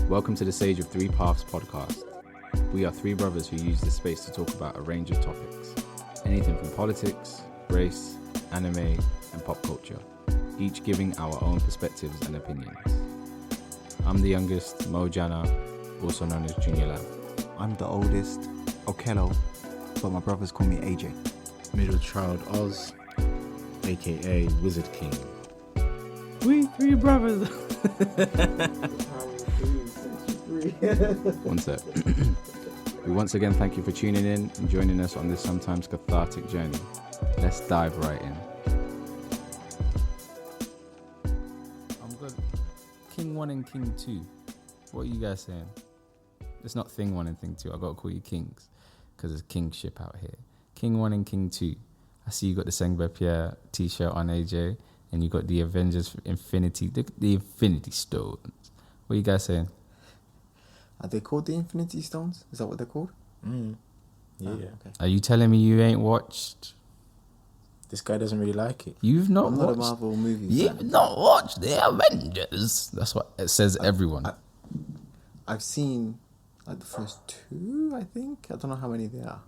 Welcome to the Sage of Three Paths podcast. We are three brothers who use this space to talk about a range of topics. Anything from politics, race, anime, and pop culture. Each giving our own perspectives and opinions. I'm the youngest, Mojana, also known as Junior Lab. I'm the oldest, Okello, but my brothers call me AJ. Middle child Oz, aka Wizard King. We three brothers. One sec. We once again thank you for tuning in and joining us on this sometimes cathartic journey. Let's dive right in. I'm good. King 1 and King 2. What are you guys saying? It's not Thing 1 and Thing 2. I got to call you Kings because it's kingship out here. King 1 and King 2. I see you got the Sengbe Pierre t-shirt on, AJ, and you got the Avengers Infinity, the Infinity Stones. What are you guys saying? Are they called the Infinity Stones? Is that what they're called? Yeah. Okay. Are you telling me you ain't watched? This guy doesn't really like it. You've not I'm watched? not a Marvel movies. You've not watched the Avengers? That's what it says. Everyone. I've seen like the first two, I think. I don't know how many there are.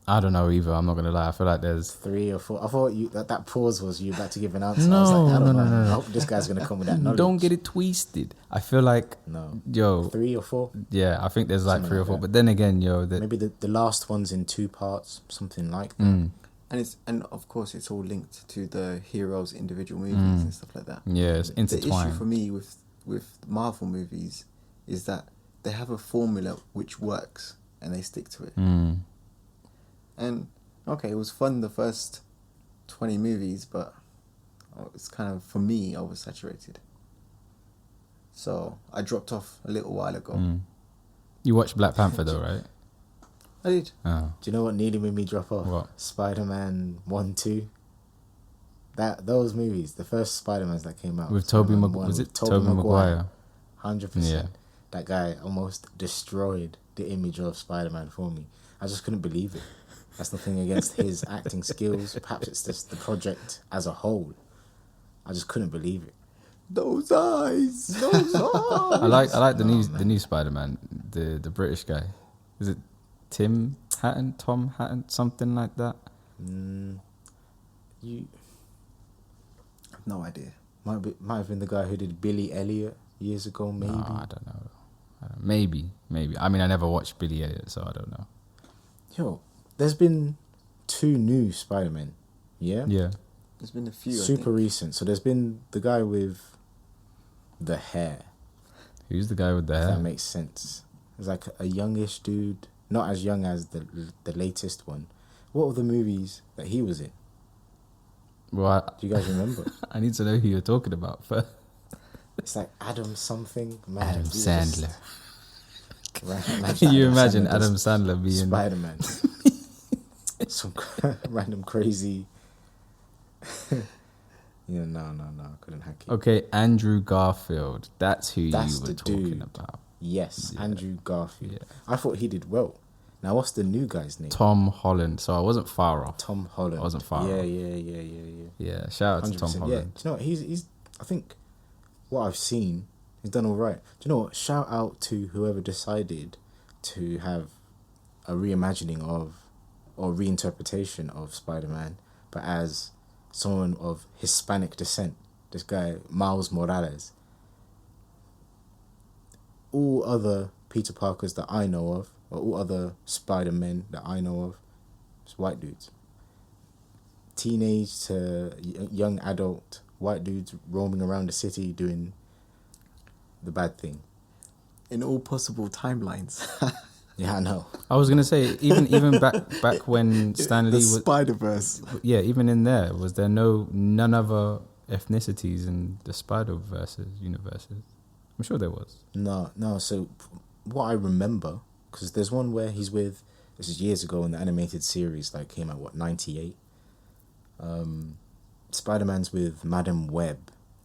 I don't know either. I'm not gonna lie. I feel like there's 3 or 4. I thought you that pause was you about to give an answer. No, I was like, I don't know. no. I hope this guy's gonna come with that knowledge. Don't get it twisted. I feel like No. yo, 3 or 4. yeah. I think there's like Something 3 or like 4. that. But then again, yo, Maybe the last one's in 2 parts, something like that. And of course it's all linked to the heroes' individual movies and stuff like that. Yeah, it's The intertwined. issue for me with Marvel movies is that they have a formula which works and they stick to it. And okay, it was fun the first 20 movies, but it's kind of, for me, oversaturated. So I dropped off a little while ago. You watched Black Panther though, right? I did. Oh. Do you know what nearly made me drop off? What? Spider-Man 1, 2. Those movies, the first Spider-Mans that came out. With Tobey Spider-Man Maguire. 1 Was with it Tobey Maguire? 100%. Yeah. That guy almost destroyed the image of Spider-Man for me. I just couldn't believe it. That's nothing against his acting skills. Perhaps it's just the project as a whole. I just couldn't believe it. Those eyes. Those eyes. I like the new Spider-Man, the British guy. Is it Tom Hatton, something like that? You No idea. might have been the guy who did Billy Elliot years ago, maybe. No, I don't know. Maybe. I mean, I never watched Billy Elliot, so I don't know. Yo, there's been 2 new Spider-Men. Yeah? Yeah. There's been a few. Super recent. So there's been the guy with the hair. Who's the guy with the If hair? that makes sense. It's like a youngish dude, not as young as the latest one. What were the movies that he was in? Well, Do you guys remember? I need to know who you're talking about first. It's like Adam something. Man, Adam he was Sandler. Right, Can you imagine Sandler Adam does Sandler being Spider-Man? Some random crazy. No, I couldn't hack it. Okay, Andrew Garfield. That's who That's you were the talking dude. about. Yes, Yeah. Andrew Garfield. Yeah. I thought he did well. Now, what's the new guy's name? Tom Holland. So I wasn't far off. Tom Holland. I wasn't far yeah, off. Yeah. Yeah, shout out to Tom 100%. Holland. Yeah. Do you know what? He's. I think what I've seen, he's done all right. Do you know what? Shout out to whoever decided to have a reimagining of or reinterpretation of Spider-Man, but as someone of Hispanic descent. This guy, Miles Morales. All other Peter Parkers that I know of, or all other Spider-Men that I know of, it's white dudes. Teenage to young adult white dudes roaming around the city doing the bad thing. In all possible timelines. Yeah, I know. I was gonna say even back when Stan Lee the was Spider-Verse. yeah, even in there was there none other ethnicities in the Spider-Verse universes? I'm sure there was. No. So what I remember, because there's one where he's with, this is years ago in the animated series, like came out, 98? Spider-Man's with Madam Web.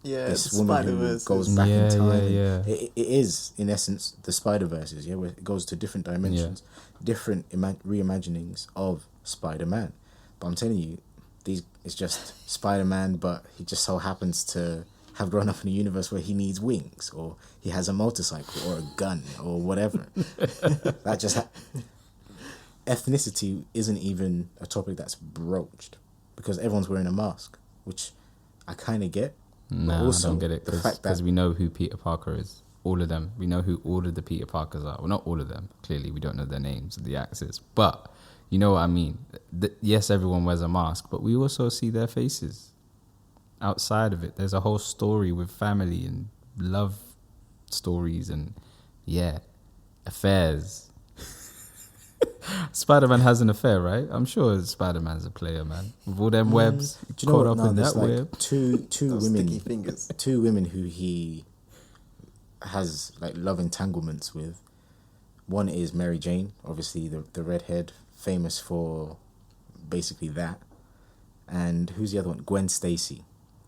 Yeah, This the woman who Spider-Verse. goes back in time. Yeah. It is, in essence, the Spider-Verses, yeah, where it goes to different dimensions, different reimaginings of Spider-Man. But I'm telling you, it's just Spider-Man, but he just so happens to have grown up in a universe where he needs wings, or he has a motorcycle, or a gun, or whatever. That just ethnicity isn't even a topic that's broached because everyone's wearing a mask, which I kind of get. No, also, I don't get it the fact that because we know who Peter Parker is. All of them. We know who all of the Peter Parkers are. Well, not all of them. Clearly, we don't know their names, the actors. But you know what I mean. Yes, everyone wears a mask, but we also see their faces. Outside of it, there's a whole story with family and love stories and, yeah, affairs. Spider-Man has an affair, right? I'm sure Spider-Man's a player, man. With all them webs do you know caught what? up in There's that like web. two Those women, sticky fingers. two women who he has like love entanglements with. One is Mary Jane, obviously the redhead, famous for basically that. And who's the other one? Gwen Stacy,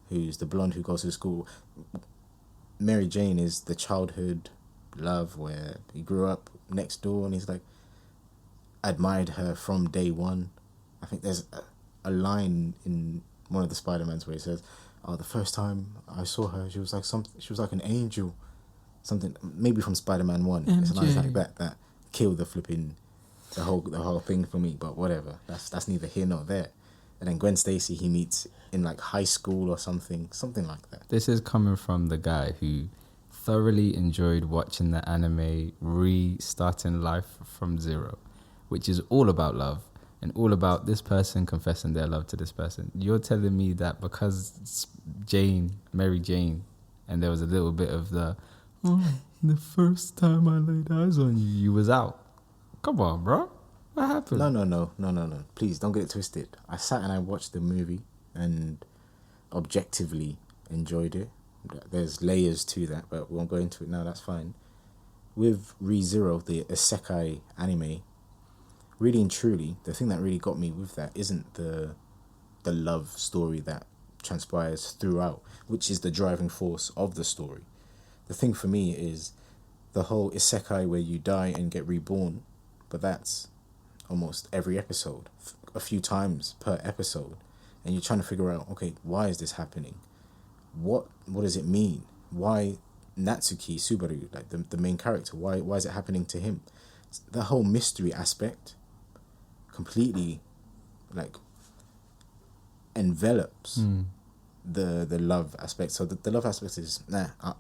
who's the blonde who goes to school. Mary Jane is the childhood love where he grew up next door and he's like admired her from day one. I think there's a line in one of the Spider-Mans where he says, "Oh, the first time I saw her, she was like an angel." Something maybe from Spider-Man 1. It's a line like that killed the whole thing for me. But whatever, that's neither here nor there. And then Gwen Stacy he meets in like high school or something like that. This is coming from the guy who thoroughly enjoyed watching the anime restarting life from zero, which is all about love and all about this person confessing their love to this person. You're telling me that because it's Mary Jane, and there was a little bit of the first time I laid eyes on you, you was out. Come on, bro. What happened? No. Please don't get it twisted. I sat and I watched the movie and objectively enjoyed it. There's layers to that, but we won't go into it now. That's fine. With ReZero, the isekai anime, really and truly, the thing that really got me with that isn't the love story that transpires throughout, which is the driving force of the story. The thing for me is the whole isekai where you die and get reborn, but that's almost every episode, a few times per episode, and you're trying to figure out, okay, why is this happening? What does it mean? Why Natsuki Subaru, like the main character, why is it happening to him? The whole mystery aspect completely like envelops the love aspect. So the love aspect is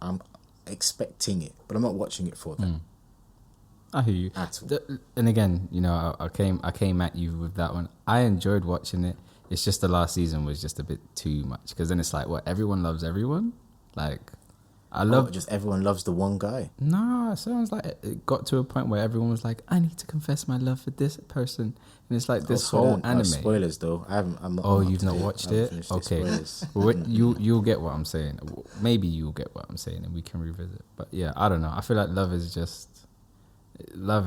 I'm expecting it, but I'm not watching it for that. I hear you. At all. And again, you know, I came at you with that one. I enjoyed watching it. It's just the last season was just a bit too much because then it's like, what, everyone loves everyone? Like, I love just everyone loves the one guy. No, it sounds like it got to a point where everyone was like, I need to confess my love for this person, and it's like this whole anime. Spoilers though, I'm not. Oh, you've not watched it? Okay, you'll get what I'm saying. Maybe you'll get what I'm saying, and we can revisit. But yeah, I don't know. I feel like love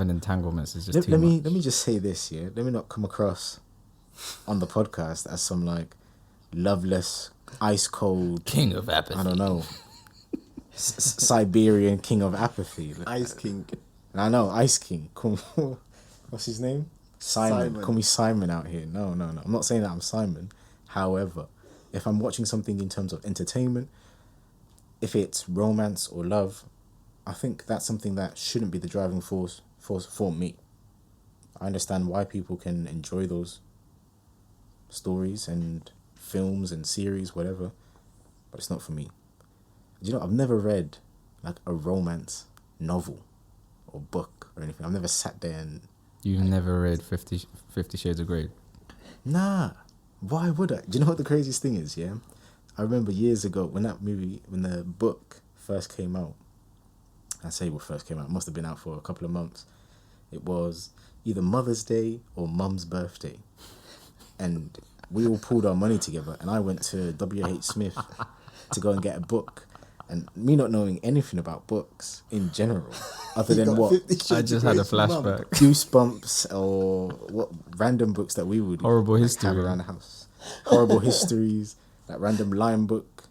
and entanglements is just too much. Let me just say this, yeah. Let me not come across on the podcast as some like loveless, ice cold king of apathy. I don't know. Siberian king of apathy. Ice King. I know, Ice King. What's his name? Simon. Call me Simon out here. No. I'm not saying that I'm Simon. However, if I'm watching something in terms of entertainment, if it's romance or love, I think that's something that shouldn't be the driving force for me. I understand why people can enjoy those stories and films and series, whatever, but it's not for me. You know, I've never read like a romance novel or book or anything. I've never sat there and... You've never read 50 Shades of Grey? Nah. Why would I? Do you know what the craziest thing is, yeah? I remember years ago when the book first came out. I say what first came out. It must have been out for a couple of months. It was either Mother's Day or Mum's birthday. And we all pulled our money together and I went to W.H. Smith to go and get a book. And me not knowing anything about books in general, other than what I just had a flashback. Goosebumps or what random books that we would Horrible history have around the house. Horrible histories, that random Lion book,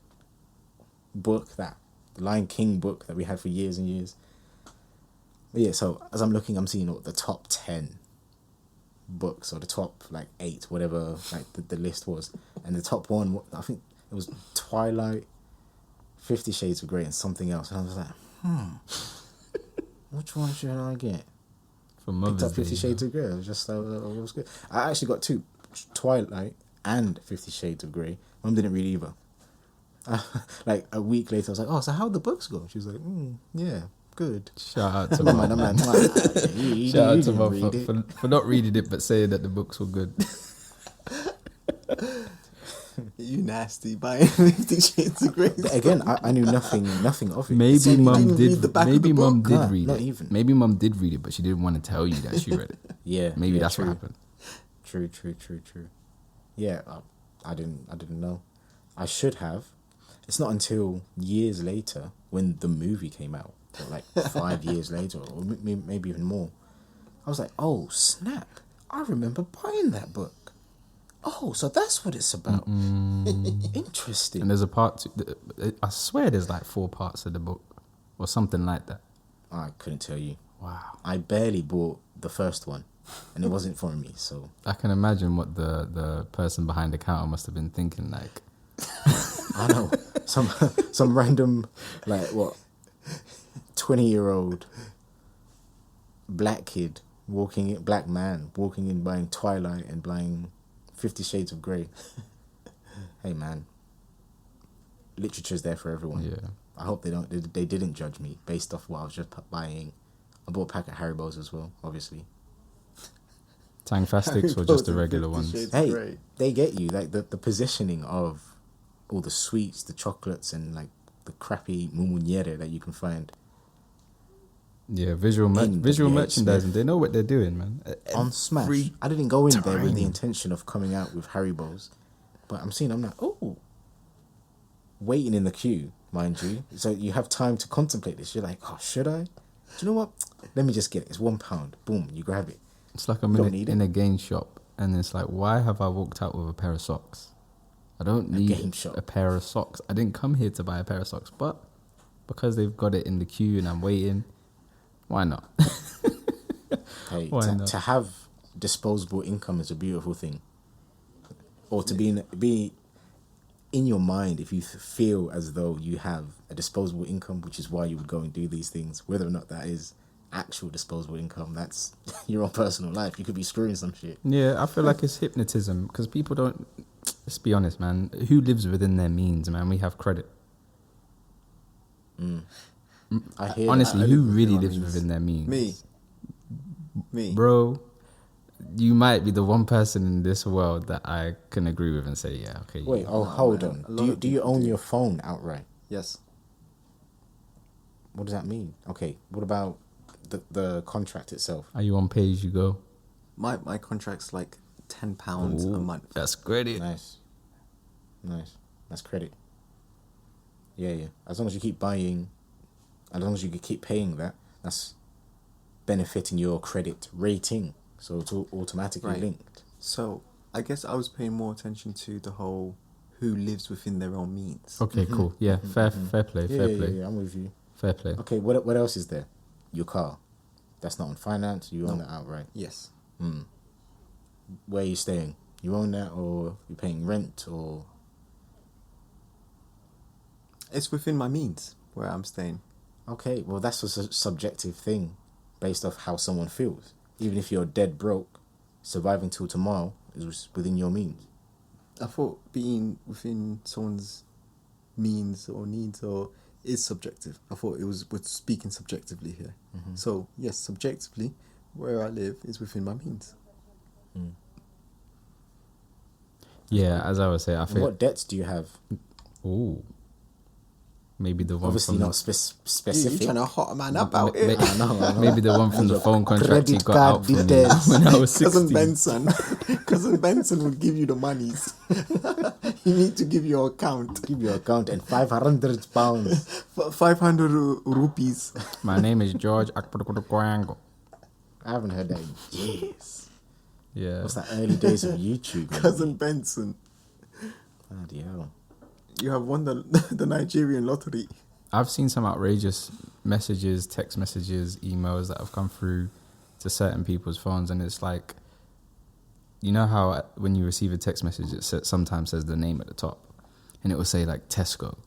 that Lion King book that we had for years and years. But yeah, so as I'm looking, I'm seeing the top 10 books or the top like 8, whatever like the list was, and the top one, I think it was Twilight, 50 Shades of Grey and something else. And I was like, which one should I get? For Picked Mother's up Day. 50 Shades of Grey. I was just like, it was good. I actually got 2, Twilight and 50 Shades of Grey. Mum didn't read either. Like a week later, I was like, oh, so how'd the books go? She was like, yeah, good. Shout out to Never Mum. mind, I'm like, you Shout out to didn't Mum read it. for not reading it but saying that the books were good. You nasty buying 50 Shades of Grey. Again, I knew nothing of it. Maybe you Mum didn't did. read the back of Maybe the Mum book? did Nah, read not it. even. Maybe Mum did read it, but she didn't want to tell you that she read it. Yeah, Maybe yeah, that's true. what happened. True. Yeah, I didn't know. I should have. It's not until years later when the movie came out, or like 5 years later, or maybe even more. I was like, oh snap! I remember buying that book. Oh, so that's what it's about. Interesting. And there's a part. I swear there's like 4 parts of the book, or something like that. I couldn't tell you. Wow. I barely bought the first one, and it wasn't for me. So I can imagine what the person behind the counter must have been thinking. Like, I know some random, like, what, 20-year-old black man walking in buying Twilight and buying 50 Shades of Grey. Hey man, literature's there for everyone. yeah. I hope they didn't judge me based off what I was just buying. I bought a pack of Haribos as well, obviously. Tangfastics or just the regular ones? Hey, Grey. they get you, like the positioning of all the sweets, the chocolates, and like the crappy mumunyere that you can find Yeah, visual In visual W.H. merchandising. Smith. They know what they're doing, man. on Smash. Every I didn't go in there with the time. intention of coming out with Haribos, but I'm like, oh, waiting in the queue, mind you. So you have time to contemplate this. You're like, oh, should I? Do you know what? Let me just get it. It's £1. Boom, you grab it. It's like I'm Don't in need in a game shop, and it's like, why have I walked out with a pair of socks? I don't need game shop. a pair of socks. I didn't come here to buy a pair of socks, but because they've got it in the queue and I'm waiting, why not? Hey, Why not? to have disposable income is a beautiful thing. Or to be in your mind, if you feel as though you have a disposable income, which is why you would go and do these things, whether or not that is actual disposable income, that's your own personal life. You could be screwing some shit. Yeah, I feel like it's hypnotism because people don't. Let's be honest, man. Who lives within their means, man? We have credit. I hear Honestly, I who live within really my lives means. within their means? Me. Bro. You might be the one person in this world that I can agree with and say, yeah, okay. Wait, yeah. hold man. A on. lot of Do you people own do. your phone outright? Yes. What does that mean? Okay, what about the contract itself? Are you on pay as you go? My contract's like £10 a month. That's credit. Nice. That's credit. Yeah. As long as you keep buying, as long as you can keep paying that, that's benefiting your credit rating. So it's all automatically Right. linked. So I guess I was paying more attention to the whole who lives within their own means. Okay, cool. Yeah, fair play, fair play, Yeah, I'm with you. fair play. Okay, what else is there? Your car. That's not on finance. You own that outright. Yes. Where are you staying? You own that, or you're paying rent, or It's within my means where I'm staying. okay. Well, that's a subjective thing, based off how someone feels. Even if you're dead broke, surviving till tomorrow is within your means. I thought being within someone's means or needs or is subjective. I thought we're speaking subjectively here. So yes, subjectively, where I live is within my means. Yeah, as I was saying, I And feel. what debts do you have? Ooh. Maybe the one Obviously from not You're specific. trying to hot a man up out Ma- here. I know. maybe the one from the phone contract he credit got card out for me details. when I was 16. Cousin Benson would give you the monies. You need to give your account. Give your account and £500. 500 rupees. My name is George Akpodokwango. I haven't heard that in years. Yeah. What's that early days of YouTube? man? Cousin Benson, Bloody hell. you have won the Nigerian lottery. I've seen some outrageous messages, text messages, emails that have come through to certain people's phones, and it's like, you know how when you receive a text message, it sometimes says the name at the top, and it will say like Tesco,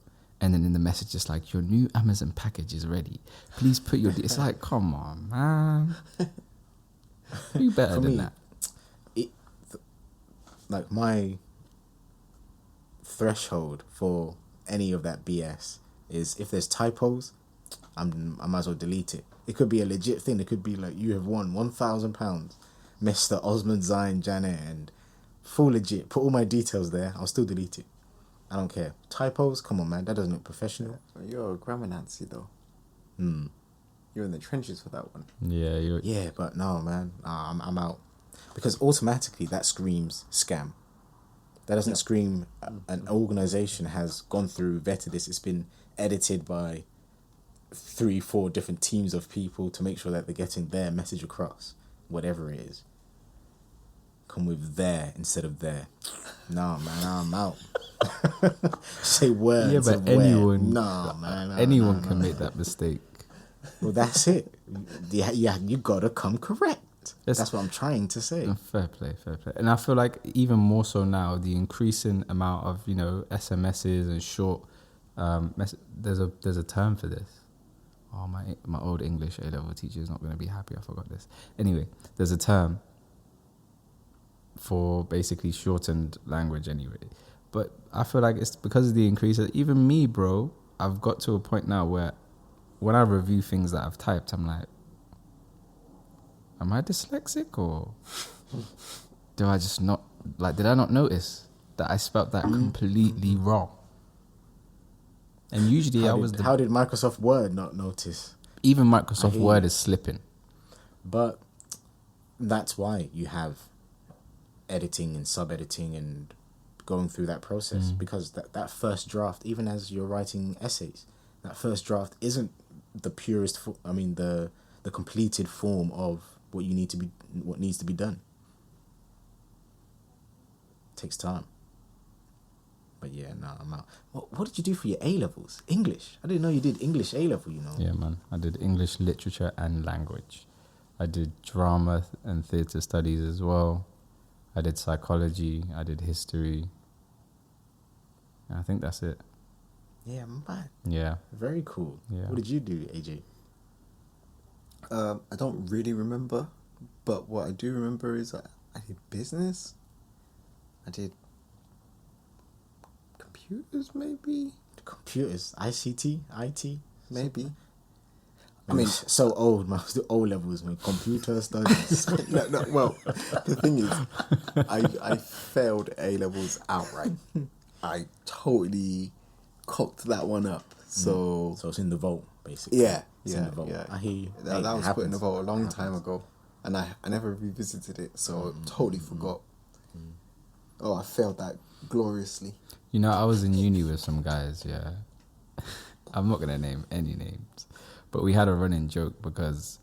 And then in the message, it's like, your new Amazon package is ready. Please put your... It's like, come on, man. You better For than me, that. Like my threshold for any of that BS is if there's typos, I might as well delete it. It could be a legit thing. It could be like, you have won £1,000, Mr. Osman Zain Janet, and full legit. Put all my details there. I'll still delete it. I don't care. Typos, come on, man. That doesn't look professional. You're a grammar Nancy, though. Hmm. You're in the trenches for that one. Yeah, Yeah, but no, man. I'm out. Because automatically that screams scam. That doesn't scream an organisation has gone through, vetted this. It's been edited by 3-4 different teams of people to make sure that they're getting their message across, whatever it is. Come with there instead of there. No, man, I'm out. Say words. Yeah, but anyone... No, man. anyone can make that mistake. Well, that's it. Yeah, you gotta come correct. That's what I'm trying to say. Fair play. And I feel like even more so now, the increasing amount of, SMSs and short there's a term for this. Oh, my old English A-level teacher is not going to be happy I forgot this. Anyway, there's a term for basically shortened language anyway. But I feel like it's because of the increase. Even me, bro, I've got to a point now where when I review things that I've typed, I'm like, am I dyslexic or do I just not, did I not notice that I spelt that completely wrong? And usually How did Microsoft Word not notice? Even Microsoft Word is slipping. But that's why you have editing and sub-editing and going through that process, because that first draft, even as you're writing essays, that first draft isn't the purest, the completed form of what needs to be done. It takes time. But yeah, no, I'm out. What did you do for your A-levels? English? I didn't know you did English A-level, Yeah, man. I did English literature and language. I did drama and theatre studies as well. I did psychology. I did history. And I think that's it. Yeah, man. Yeah. Very cool. Yeah. What did you do, AJ? I don't really remember, but what I do remember is I did business. I did computers, maybe. Computers, ICT, IT, maybe. I mean, so old. My O levels, my computer studies. No. Well, the thing is, I failed A levels outright. I totally cocked that one up. So it's in the vault, basically. Yeah. It's in the vault. Yeah. I hear you. That was put in the vault a long time ago, and I never revisited it, so totally forgot. Oh, I failed that gloriously. I was in uni with some guys, yeah. I'm not going to name any names, but we had a running joke because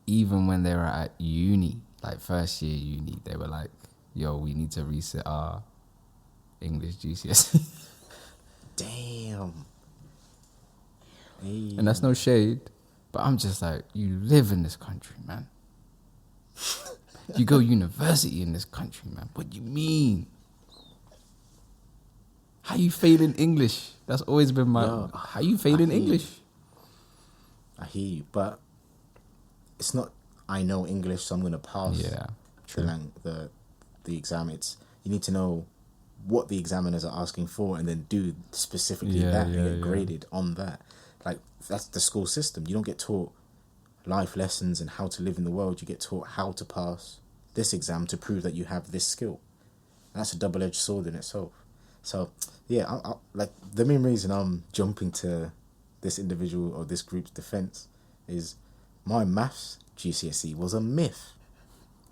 even when they were at uni, like first year uni, they were like, yo, we need to reset our English GCSE. Damn. Hey. And that's no shade, but I'm just like, you live in this country, man. You go university in this country, man. What do you mean? How you failing English? That's always been my... How you failing English? I hear you, but it's not, I know English, so I'm going to pass the exam. It's, you need to know what the examiners are asking for and then do specifically and get graded on that. Like, that's the school system. You don't get taught life lessons and how to live in the world. You get taught how to pass this exam to prove that you have this skill. And that's a double-edged sword in itself. So, yeah, I like, the main reason I'm jumping to this individual or this group's defense is my maths GCSE was a myth.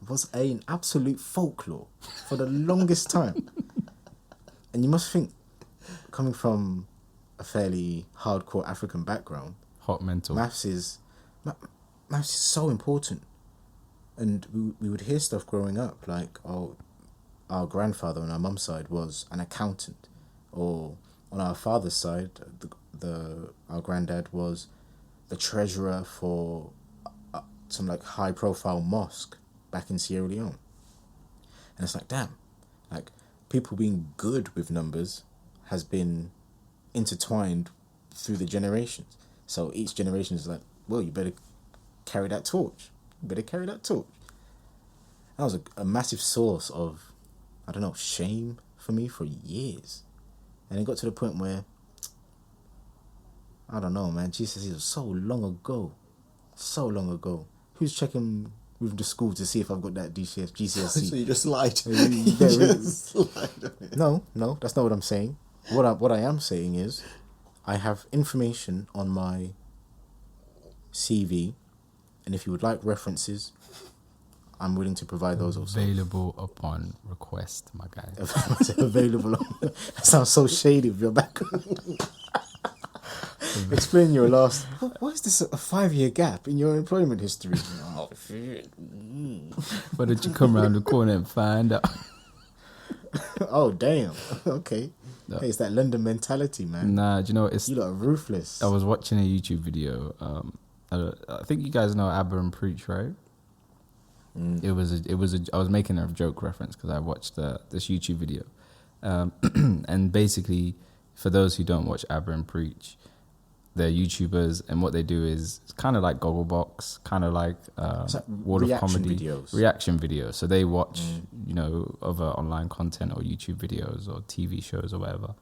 It was an absolute folklore for the longest time. And you must think, coming from a fairly hardcore African background, hot mental. Maths is so important. And we would hear stuff growing up like, oh, our grandfather on our mum's side was an accountant, or on our father's side, our granddad was the treasurer for some like high profile mosque back in Sierra Leone. And it's like, damn, like people being good with numbers has been intertwined through the generations. So each generation is like, well, you better carry that torch. You better carry that torch. That was a massive source of, I don't know, shame for me for years. And it got to the point where, I don't know, man, GCSE was so long ago. So long ago. Who's checking with the school to see if I've got that GCSE? So you just lied. No, that's not what I'm saying. What I am saying is, I have information on my CV, and if you would like references, I'm willing to provide those also. Available upon request, my guy. Available. That sounds so shady with your background. Explain your last. Why is this a 5-year gap in your employment history? Oh shit! Why don't you come around the corner and find out? Oh damn! Okay. No. Hey, it's that London mentality, man. Nah, do you know it's? You lot are ruthless. I was watching a YouTube video. I think you guys know Abba and Preach, right? It was I was making a joke reference because I watched this YouTube video, and basically, for those who don't watch Abba and Preach, they're YouTubers, and what they do is kind of like Gogglebox, kind of like Wall of Comedy reaction videos. So they watch, other online content or YouTube videos or TV shows or whatever,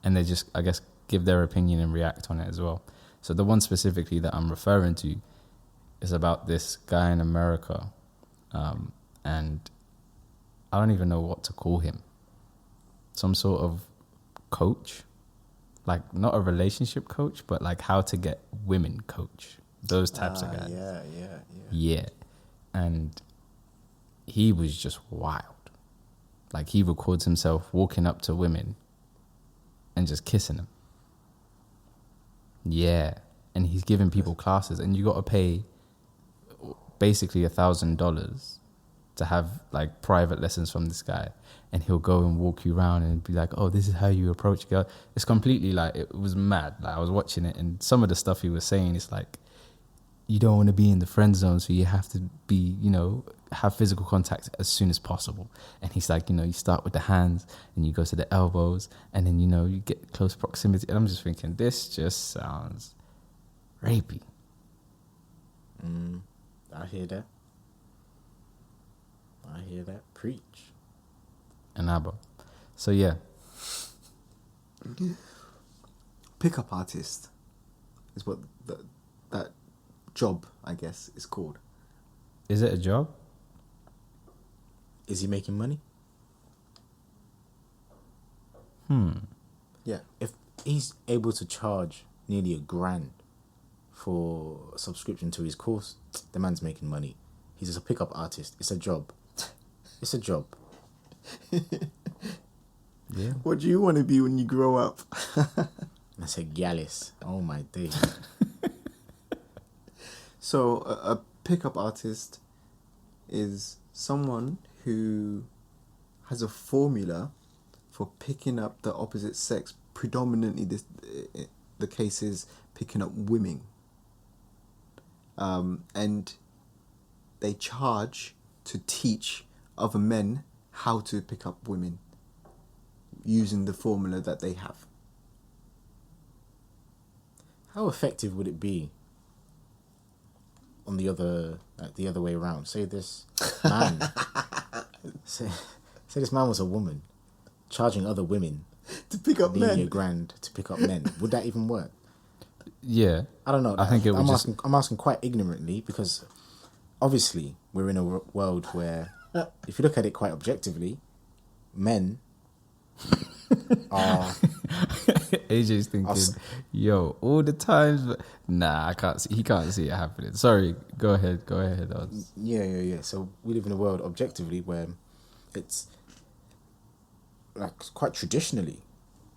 and they just, I guess, give their opinion and react on it as well. So the one specifically that I'm referring to is about this guy in America, and I don't even know what to call him. Some sort of coach. Like, not a relationship coach, but like how to get women coach. Those types of guys. Yeah. And he was just wild. Like, he records himself walking up to women and just kissing them. Yeah. And he's giving people classes, and you got to pay basically $1,000 to have like private lessons from this guy. And he'll go and walk you around and be like, oh, this is how you approach a girl. It's completely like, it was mad. Like, I was watching it, and some of the stuff he was saying is like, you don't want to be in the friend zone, so you have to be, have physical contact as soon as possible. And he's like, you start with the hands and you go to the elbows, and then, you get close proximity. And I'm just thinking, this just sounds rapey. I hear that. Preach. And Abba. So yeah. Pickup artist is what that job, I guess, is called. Is it a job? Is he making money? Yeah. If he's able to charge nearly $1,000 for a subscription to his course, the man's making money. He's just a pickup artist. It's a job. It's a job. Yeah. What do you want to be when you grow up? I said Gallus. Oh my day. So a pickup artist is someone who has a formula for picking up the opposite sex. Predominantly, the case is picking up women. And they charge to teach other men how to pick up women using the formula that they have. How effective would it be on the other way around? Say this man, say this man was a woman charging other women to pick up men. $1,000 to pick up men. Would that even work? Yeah. I don't know. I think it would I'm asking quite ignorantly, because obviously we're in a world where, if you look at it quite objectively, men are... AJ's thinking, yo, all the times... Nah, I can't see. He can't see it happening. Sorry, go ahead. Yeah. So we live in a world objectively where it's like quite traditionally,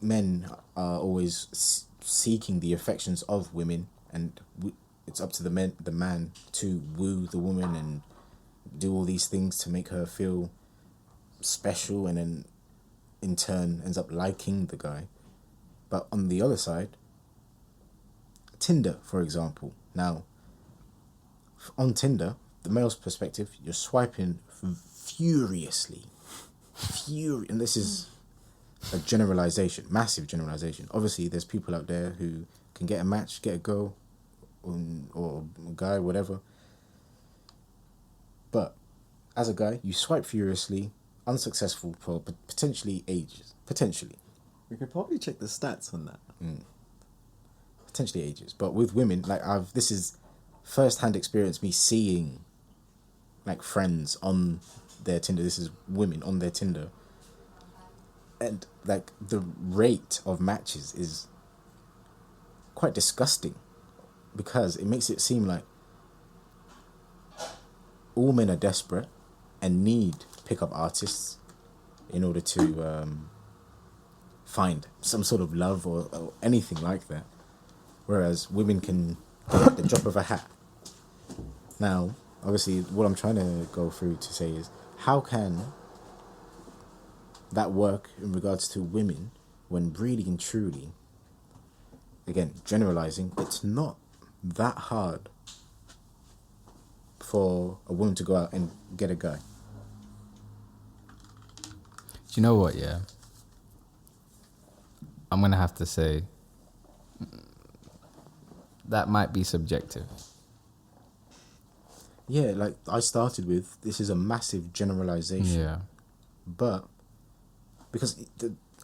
men are always seeking the affections of women, and it's up to the man to woo the woman and do all these things to make her feel special, and then in turn ends up liking the guy. But on the other side, Tinder, for example. Now, on Tinder, the male's perspective, you're swiping furiously. And this is... a generalization, massive generalization. Obviously, there's people out there who can get a match, get a girl, or a guy, whatever. But as a guy, you swipe furiously, unsuccessful for potentially ages. Potentially. We could probably check the stats on that. Potentially ages. But with women, like this is first-hand experience, me seeing like friends on their Tinder. This is women on their Tinder. And like the rate of matches is quite disgusting, because it makes it seem like all men are desperate and need pickup artists in order to find some sort of love or anything like that, whereas women can get at the drop of a hat. Now, obviously, what I'm trying to go through to say is, how can that work in regards to women when really and truly, again, generalizing, it's not that hard for a woman to go out and get a guy? Do you know what, yeah? I'm going to have to say that might be subjective. Yeah, like I started with, this is a massive generalization. Yeah. But because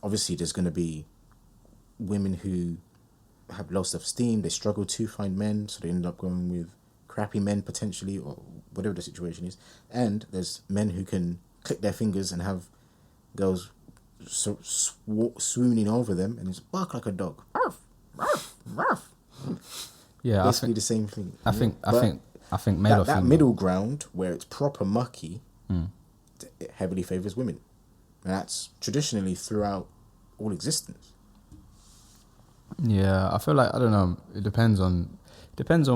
obviously there's going to be women who have low self-esteem, they struggle to find men, so they end up going with crappy men potentially, or whatever the situation is. And there's men who can click their fingers and have girls swooning over them and just bark like a dog. Ruff, ruff, ruff. Yeah, basically the same thing. I think male or that female. middle ground where it's proper mucky, it heavily favors women, and that's traditionally throughout all existence. Yeah, I feel like, I don't know, it depends on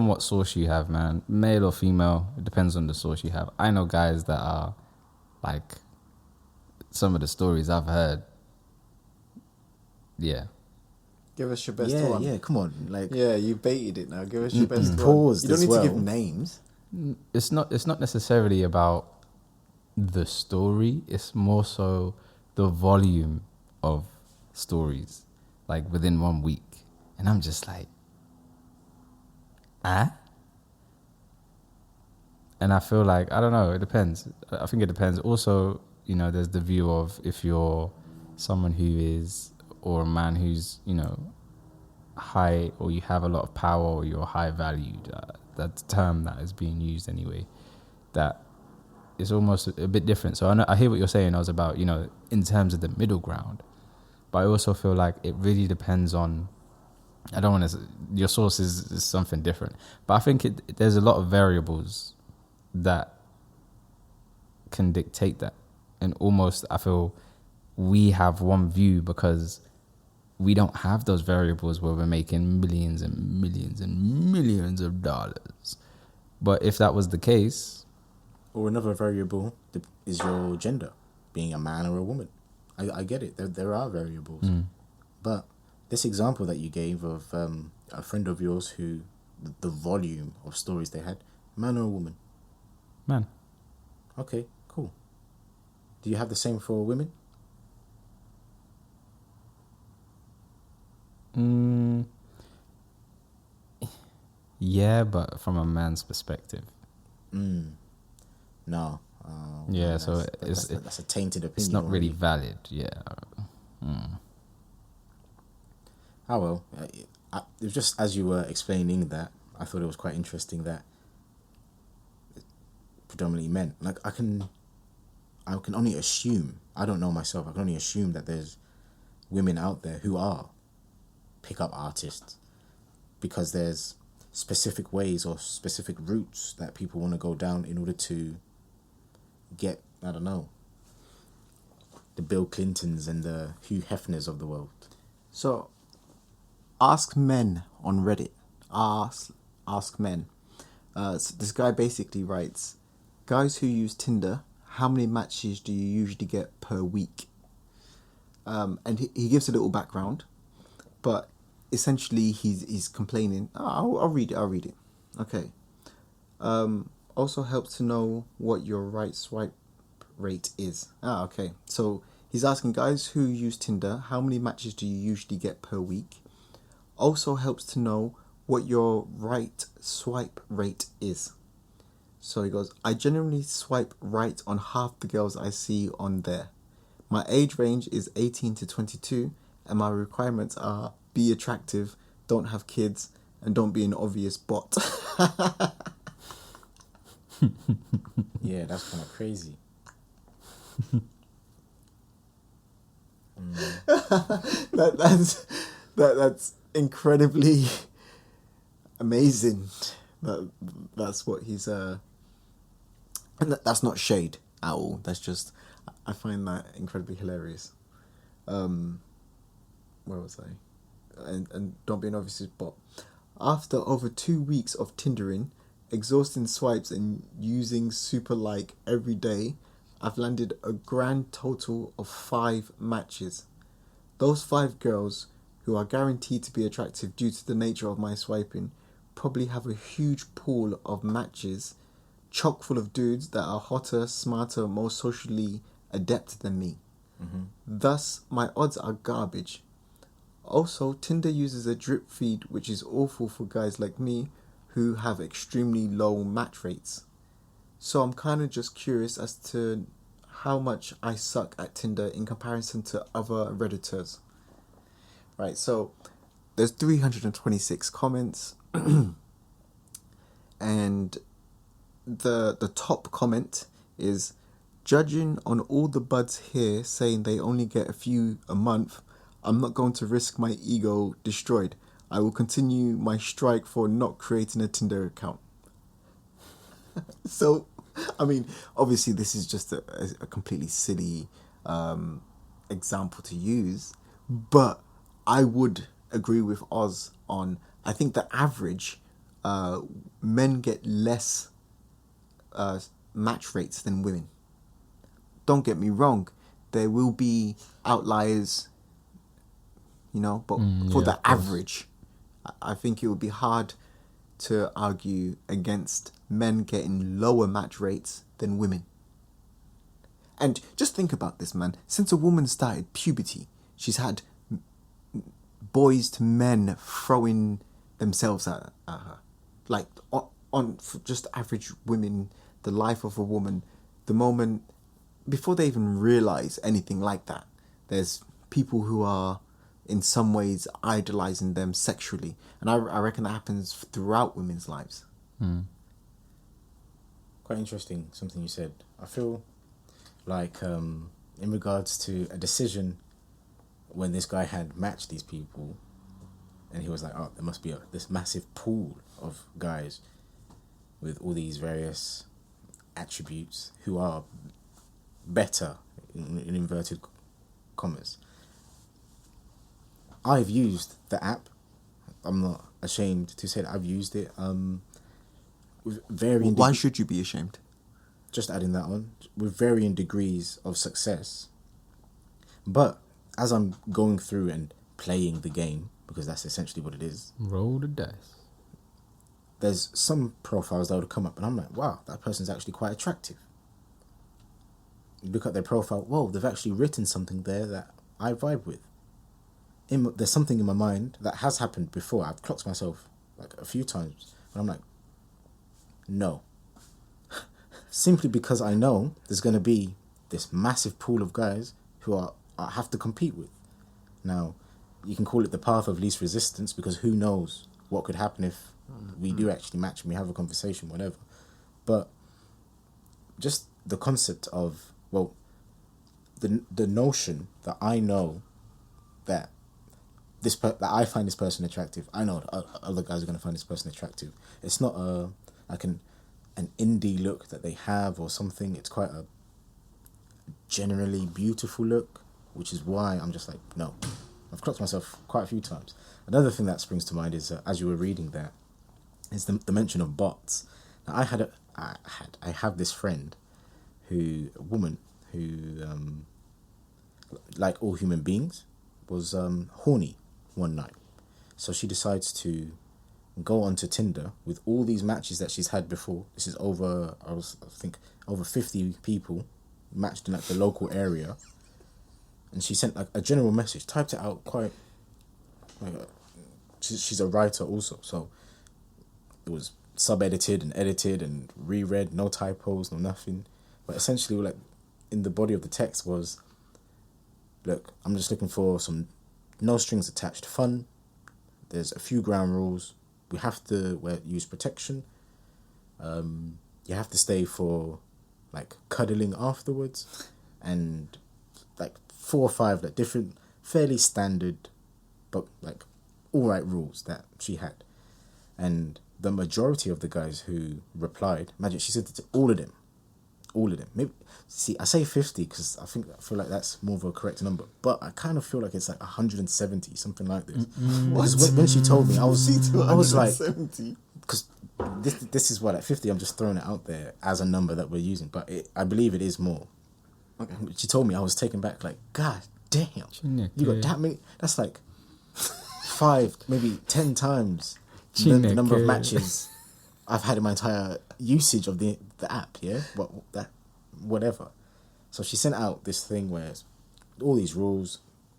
what source you have, man. Male or female, it depends on the source you have. I know guys that are like, some of the stories I've heard. Yeah. Give us your best one. Yeah, come on, like Yeah, you baited it now. Give us your best one. paused You don't as need well. to give names. It's not necessarily about the story. It's more so the volume of stories, like within 1 week. And I'm just like, And I feel like, I don't know, it depends. I think it depends. Also, you know, there's the view of if you're someone who is, or a man who's, you know, high, or you have a lot of power, or you're high valued. That term that is being used anyway, that is almost a bit different. So I hear what you're saying. I was about, you know, in terms of the middle ground, but I also feel like it really depends on. I don't want to. Your source is something different, but I think there's a lot of variables that can dictate that, and almost I feel we have one view because we don't have those variables where we're making millions and millions and millions of dollars. But if that was the case, or another variable is your gender, being a man or a woman. I get it. There are variables, but this example that you gave of a friend of yours who the volume of stories they had, man or a woman? man, Okay, cool. Do you have the same for women? yeah, but from a man's perspective. No. Yeah, man, so that's a tainted opinion. it's not really already. valid. Yeah. Oh well, it was just as you were explaining that, I thought it was quite interesting that it predominantly men. Like I can only assume. I don't know myself. I can only assume that there's women out there who are pickup artists, because there's specific ways or specific routes that people want to go down in order to get, I don't know, the Bill Clintons and the Hugh Hefners of the world. So, ask men on Reddit. Ask men. So this guy basically writes, guys who use Tinder, how many matches do you usually get per week? And he gives a little background, but essentially he's complaining. I'll read it. Okay. Also helps to know what your right swipe rate is. Okay. So He's asking guys who use Tinder, how many matches do you usually get per week? Also helps to know what your right swipe rate is. So he goes, I generally swipe right on half the girls I see on there. My age range is 18 to 22, and my requirements are be attractive, don't have kids, and don't be an obvious bot. Yeah, that's kind of crazy. That's incredibly amazing. That's what he's and that's not shade at all. That's just, I find that incredibly hilarious. Where was I? And don't be an obvious bot. After over 2 weeks of Tindering, exhausting swipes and using super like every day, I've landed a grand total of 5 matches. Those 5 girls, who are guaranteed to be attractive due to the nature of my swiping, probably have a huge pool of matches chock full of dudes that are hotter, smarter, more socially adept than me. Mm-hmm. Thus, my odds are garbage. Also, Tinder uses a drip feed, which is awful for guys like me who have extremely low match rates. So I'm kind of just curious as to how much I suck at Tinder in comparison to other Redditors. Right, so there's 326 comments, and the top comment is, judging on all the buds here saying they only get a few a month, I'm not going to risk my ego destroyed. I will continue my strike for not creating a Tinder account. So, I mean, obviously this is just a completely silly example to use, but I would agree with Oz on, I think the average men get less match rates than women. Don't get me wrong, there will be outliers, you know, but for the average, I think it would be hard to argue against men getting lower match rates than women. And just think about this, man. Since a woman started puberty, she's had boys to men throwing themselves at her. Like, on for just average women, the life of a woman, the moment, before they even realise anything like that, there's people who are in some ways idolising them sexually. And I reckon that happens throughout women's lives. Quite interesting, something you said. I feel like in regards to a decision, when this guy had matched these people, and he was like, oh, there must be this massive pool of guys with all these various attributes who are better, in inverted commas. I've used the app. I'm not ashamed to say that I've used it. With varying Why should you be ashamed? Just adding that on, with varying degrees of success. But as I'm going through and playing the game, because that's essentially what it is, Roll the dice. there's some profiles that would come up and I'm like, wow, that person's actually quite attractive. You look at their profile, whoa, they've actually written something there that I vibe with. There's something in my mind that has happened before. I've clocked myself like a few times and I'm like, no. Simply because I know there's going to be this massive pool of guys who I have to compete with. Now, you can call it the path of least resistance, because who knows what could happen if we do actually match and we have a conversation, whatever. But just the concept of, well, the notion that I know that that I find this person attractive, I know that other guys are going to find this person attractive. It's not like an indie look that they have or something. It's quite a generally beautiful look, which is why I'm just like, no. I've clocked myself quite a few times. Another thing that springs to mind is, as you were reading that, is the mention of bots. Now, I have this friend, a woman who, like all human beings, was horny one night. So she decides to go onto Tinder with all these matches that she's had before. This is over 50 people matched in like the local area. and she sent like a general message, typed it out quite. Like, she's a writer also, so it was sub-edited and edited and reread, no typos, no nothing. But essentially, like, in the body of the text was, look, I'm just looking for some no strings attached fun. There's a few ground rules. We have to use protection. You have to stay for, like, cuddling afterwards. And, like, 4 or 5, like, different, fairly standard, but, like, alright rules that she had. And the majority of the guys who replied, imagine she said it to all of them. Maybe, see, I say 50 because I feel like that's more of a correct number, but I kind of feel like it's like 170, something like this. Because when she told me, I was like, because this is what, at 50, I'm just throwing it out there as a number that we're using, but I believe it is more. Okay. She told me, I was taken back, like, God damn, you got that many? That's like 5, maybe 10 times the number of matches I've had in my entire usage of the app, yeah? Whatever. So she sent out this thing where all these rules,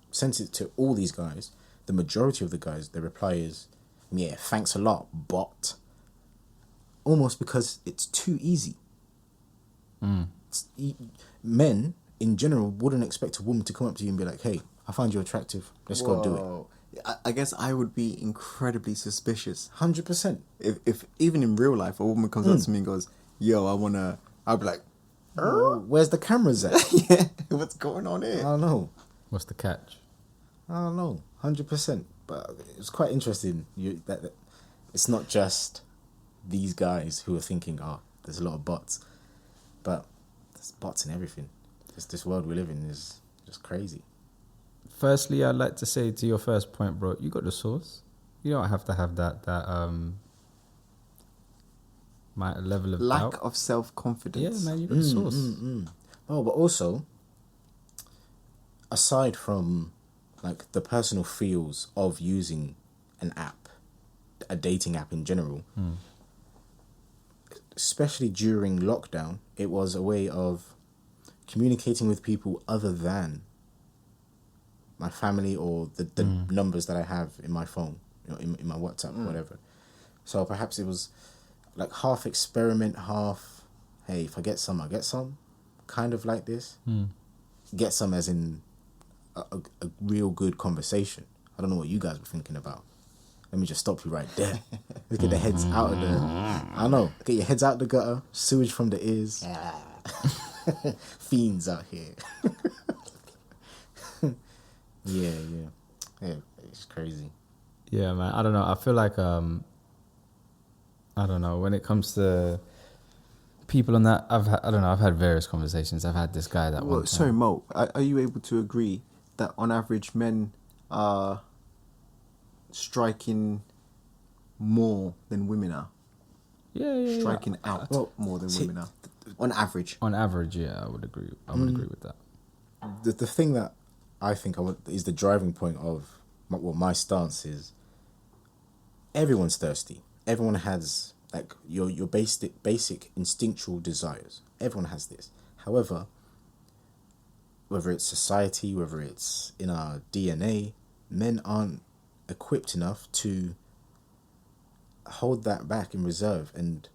sent it to all these guys. The majority of the guys, their reply is, yeah, thanks a lot, but almost because it's too easy. Men, in general, wouldn't expect a woman to come up to you and be like, hey, I find you attractive, let's go do it. I guess I would be incredibly suspicious. 100%. If even in real life, a woman comes up to me and goes, yo, I'll be like, where's the cameras at? yeah, what's going on here? I don't know. What's the catch? I don't know. 100%. But it's quite interesting that it's not just these guys who are thinking, oh, there's a lot of bots. But there's bots in everything. This world we live in is just crazy. Firstly, I'd like to say to your first point, bro, you got the source. You don't have to have that my level of lack doubt. of self-confidence. Yeah, man, you got the source. Oh, but also, aside from like the personal feels of using an app, a dating app in general, especially during lockdown, it was a way of communicating with people other than my family or the numbers that I have in my phone, you know, in my WhatsApp or whatever. So perhaps it was like half experiment, half, hey, if I get some, I get some, kind of like this. Get some as in a real good conversation. I don't know what you guys were thinking about. Let me just stop you right there. Let's get the heads out of the... I know. Get your heads out the gutter. Sewage from the ears. Fiends out here. Yeah. It's crazy. Yeah, man. I don't know. I feel like I don't know, when it comes to people on that, I've had various conversations. I've had this guy that one time. Sorry, Mo, are you able to agree that on average men are striking more than women are? Yeah. Striking out more than women are. On average. On average, yeah, I would agree. I would agree with that. The thing that I think is the driving point of my stance is, everyone's thirsty. Everyone has like your basic instinctual desires. Everyone has this. However, whether it's society, whether it's in our DNA, men aren't equipped enough to hold that back in reserve. And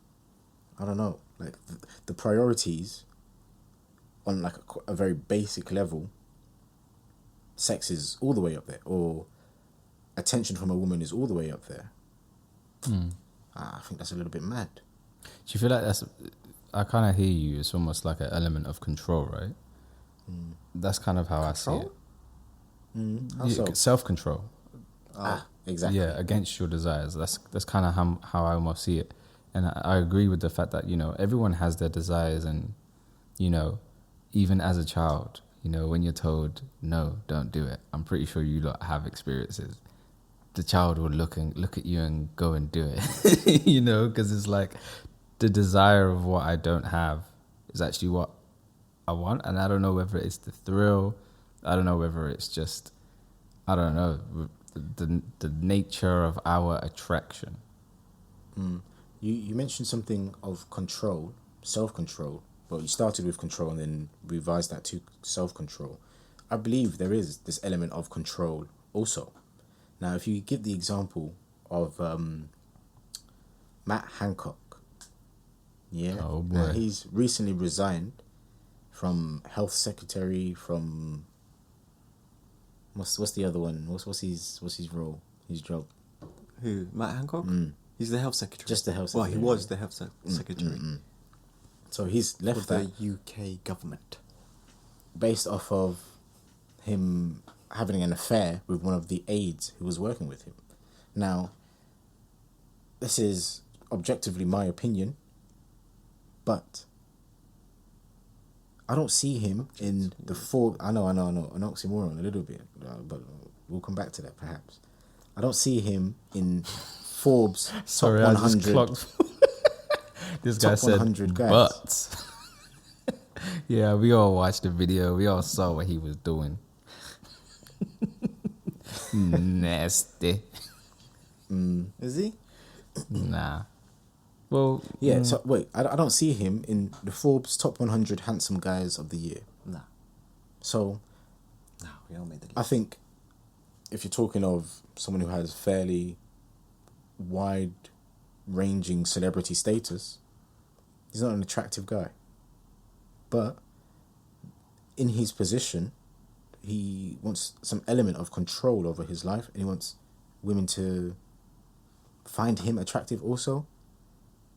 I don't know, like the priorities on like a very basic level, sex is all the way up there, or attention from a woman is all the way up there. I think that's a little bit mad. Do you feel like I kind of hear you, it's almost like an element of control, right? That's kind of how I see it. How so? Self-control. Exactly. Yeah, against your desires. That's kind of how I almost see it. And I agree with the fact that, you know, everyone has their desires, and, you know, even as a child, you know, when you're told, no, don't do it, I'm pretty sure you lot have experiences. The child will look at you and go and do it, you know, because it's like the desire of what I don't have is actually what I want. And I don't know whether it's the thrill. I don't know whether it's just, I don't know, the nature of our attraction. You mentioned something of control, self-control. Well, you started with control and then revised that to self-control. I believe there is this element of control also. Now, if you give the example of Matt Hancock, yeah, Oh, boy. now, he's recently resigned from health secretary. From what's the other one? What's his role? His job? Who? Matt Hancock? He's the health secretary. Just the health Well, secretary. he was the health secretary So he's left for that the UK government. based off of him having an affair with one of the aides who was working with him. Now, this is objectively my opinion, but I don't see him in the four. I know, an oxymoron a little bit, but we'll come back to that perhaps. I don't see him in Forbes Sorry, top I just 100. clocked. This guy Top said, 100 guys. but. Yeah, we all watched the video. We all saw what he was doing. Nasty. Is he? Nah. Well, Yeah, so wait, I don't see him in the Forbes top 100 handsome guys of the year. Nah. So No, we all made the list. I think if you're talking of someone who has fairly wide-ranging celebrity status, he's not an attractive guy. But in his position, he wants some element of control over his life, and he wants women to find him attractive also.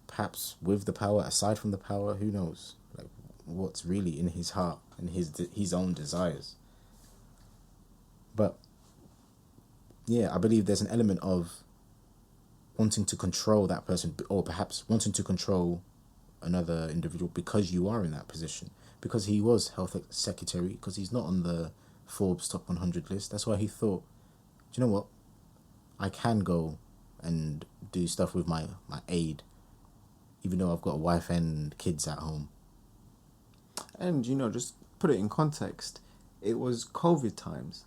Perhaps with the power, aside from the power, who knows? Like, what's really in his heart and his own desires. But yeah, I believe there's an element of wanting to control that person, or perhaps wanting to control another individual because you are in that position. Because he was health secretary, because he's not on the Forbes top 100 list. That's why he thought, do you know what? I can go and do stuff with my aide, even though I've got a wife and kids at home. And, just put it in context, it was COVID times,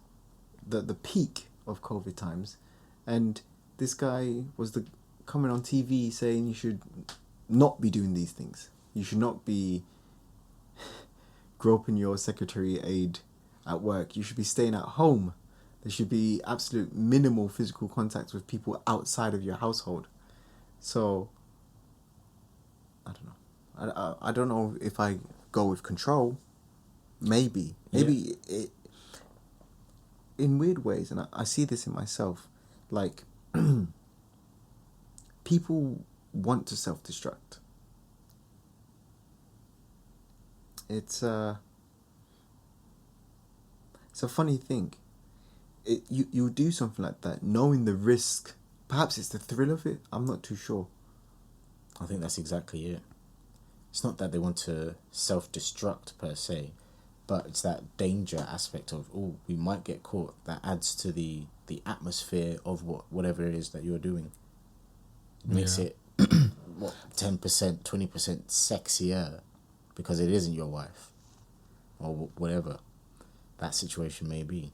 the peak of COVID times, and this guy was coming on TV saying you should not be doing these things. You should not be groping your secretary aide at work. You should be staying at home. There should be absolute minimal physical contact with people outside of your household. So, I don't know. I don't know if I go with control. Maybe it, in weird ways, and I see this in myself, like people want to self-destruct. It's a funny thing. You do something like that knowing the risk. Perhaps it's the thrill of it. I'm not too sure. I think that's exactly it. It's not that they want to self-destruct per se, but it's that danger aspect of, we might get caught. That adds to the atmosphere of whatever it is that you're doing. It makes it 10%, 20% sexier because it isn't your wife or whatever that situation may be.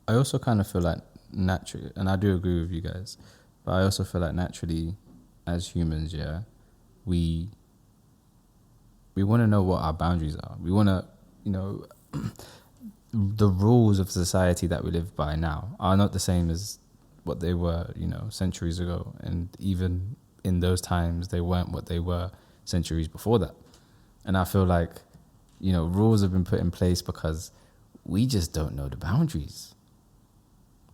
I also kind of feel like naturally, and I do agree with you guys, but I also feel like naturally, as humans, we want to know what our boundaries are. We want to, the rules of society that we live by now are not the same as what they were, centuries ago. And even in those times, they weren't what they were centuries before that. And I feel like, rules have been put in place because we just don't know the boundaries.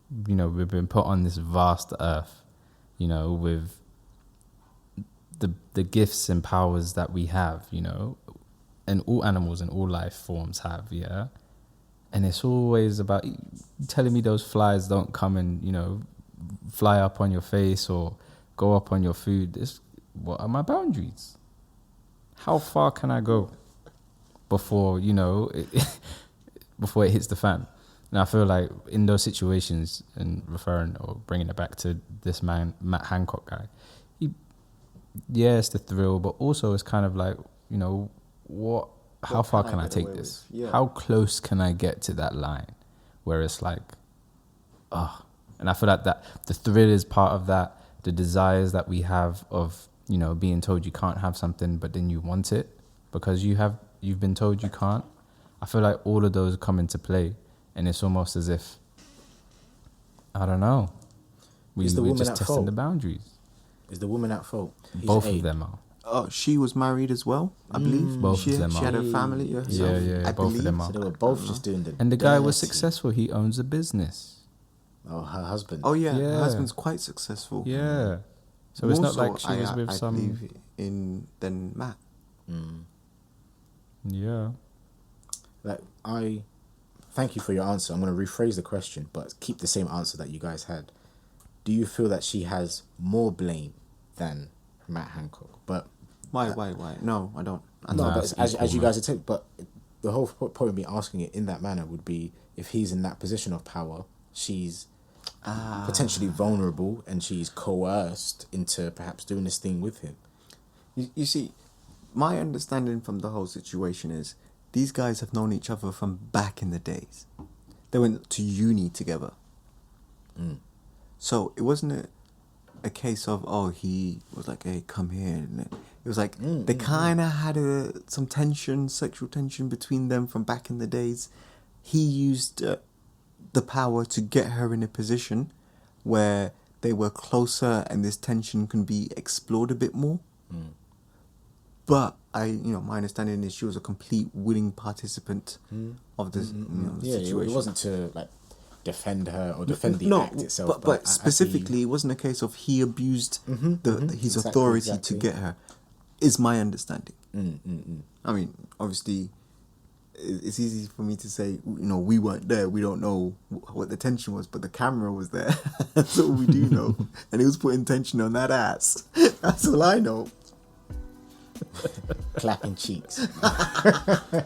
We've been put on this vast earth, with the gifts and powers that we have, and all animals and all life forms have, And it's always about telling me those flies don't come and, fly up on your face or go up on your food. What are my boundaries? How far can I go before, before it hits the fan? And I feel like in those situations, and referring or bringing it back to this man, Matt Hancock guy, it's the thrill, but also it's kind of like, how far can I take this? Yeah. How close can I get to that line where it's like, and I feel like that the thrill is part of that, the desires that we have of, being told you can't have something, but then you want it because you've been told you can't. I feel like all of those come into play, and it's almost as if, I don't know, we're just testing the boundaries. Is the woman at fault? Both of them are. Oh, she was married as well, I believe. Both she of them she are. had a family herself. Yeah, I both believe. of them are. So they were both just doing the. And the guy was dirty. successful. He owns a business. Oh, her husband. Oh yeah, Yeah. her husband's quite successful. Yeah. So More it's not so, like she was with I some. believe than Matt. Yeah. Like, I thank you for your answer. I'm going to rephrase the question, but keep the same answer that you guys had. Do you feel that she has more blame than Matt Hancock? But Why? No, I don't. no, Nah, but it's as equal, you man. guys are saying, but the whole point of me asking it in that manner would be if he's in that position of power, she's potentially vulnerable and she's coerced into perhaps doing this thing with him. You see, my understanding from the whole situation is these guys have known each other from back in the days. They went to uni together. So it wasn't a case of, oh, he was like, hey, come here. And it was like they kind of had some tension, sexual tension between them from back in the days. He used the power to get her in a position where they were closer and this tension can be explored a bit more. But my understanding is she was a complete willing participant of this situation. It wasn't to like defend her or defend the No, act itself. but specifically, it wasn't a case of he abused his authority to get her. Is my understanding. I mean, obviously, it's easy for me to say, we weren't there. We don't know what the tension was, but the camera was there. That's all we do know. And it was putting tension on that ass. That's all I know. Clapping cheeks. Have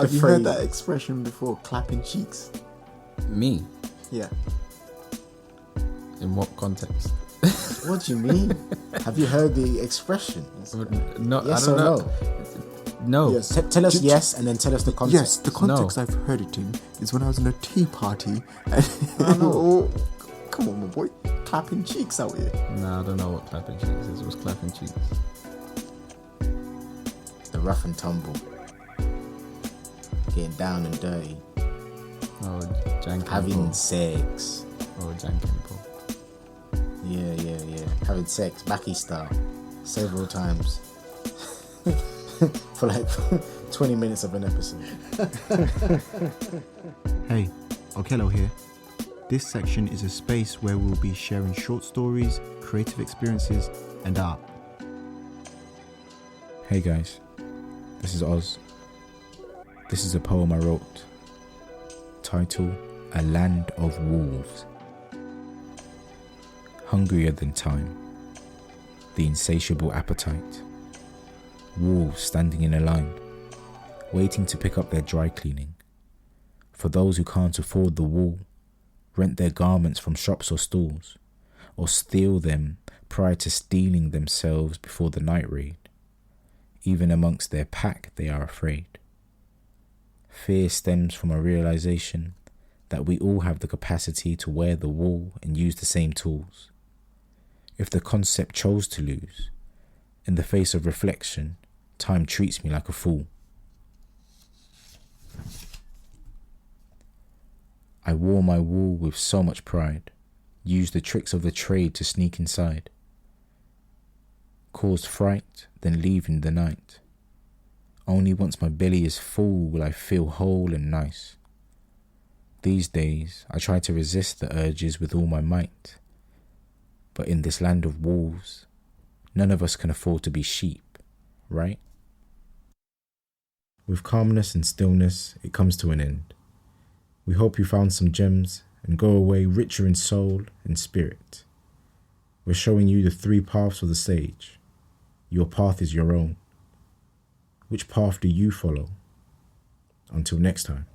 you heard that expression before? Clapping cheeks. Me? Yeah. In what context? What do you mean? Have you heard the expression? No, Yes I don't or know. no? No. Yes. Tell us yes, and then tell us the context. Yes, the context I've heard it in is when I was in a tea party. And come on, my boy. Clapping cheeks out here. Nah, I don't know what clapping cheeks is. What's clapping cheeks? The rough and tumble. Getting down and dirty. Oh, jank. Having sex. Oh, jank and pull. Yeah. Having sex, Backy style. Several times. For like 20 minutes of an episode. Hey, Okello here. This section is a space where we'll be sharing short stories, creative experiences, and art. Hey guys, this is Oz. This is a poem I wrote. Title, A Land of Wolves. Hungrier than time. The insatiable appetite. Wolves standing in a line, waiting to pick up their dry cleaning. For those who can't afford the wool, rent their garments from shops or stalls, or steal them prior to stealing themselves before the night raid. Even amongst their pack they are afraid. Fear stems from a realization that we all have the capacity to wear the wool and use the same tools. If the concept chose to lose, in the face of reflection, time treats me like a fool. I wore my wool with so much pride, used the tricks of the trade to sneak inside, caused fright, then leave in the night. Only once my belly is full will I feel whole and nice. These days I try to resist the urges with all my might, but in this land of wolves, none of us can afford to be sheep, right? With calmness and stillness, it comes to an end. We hope you found some gems and go away richer in soul and spirit. We're showing you the 3 paths of the sage. Your path is your own. Which path do you follow? Until next time.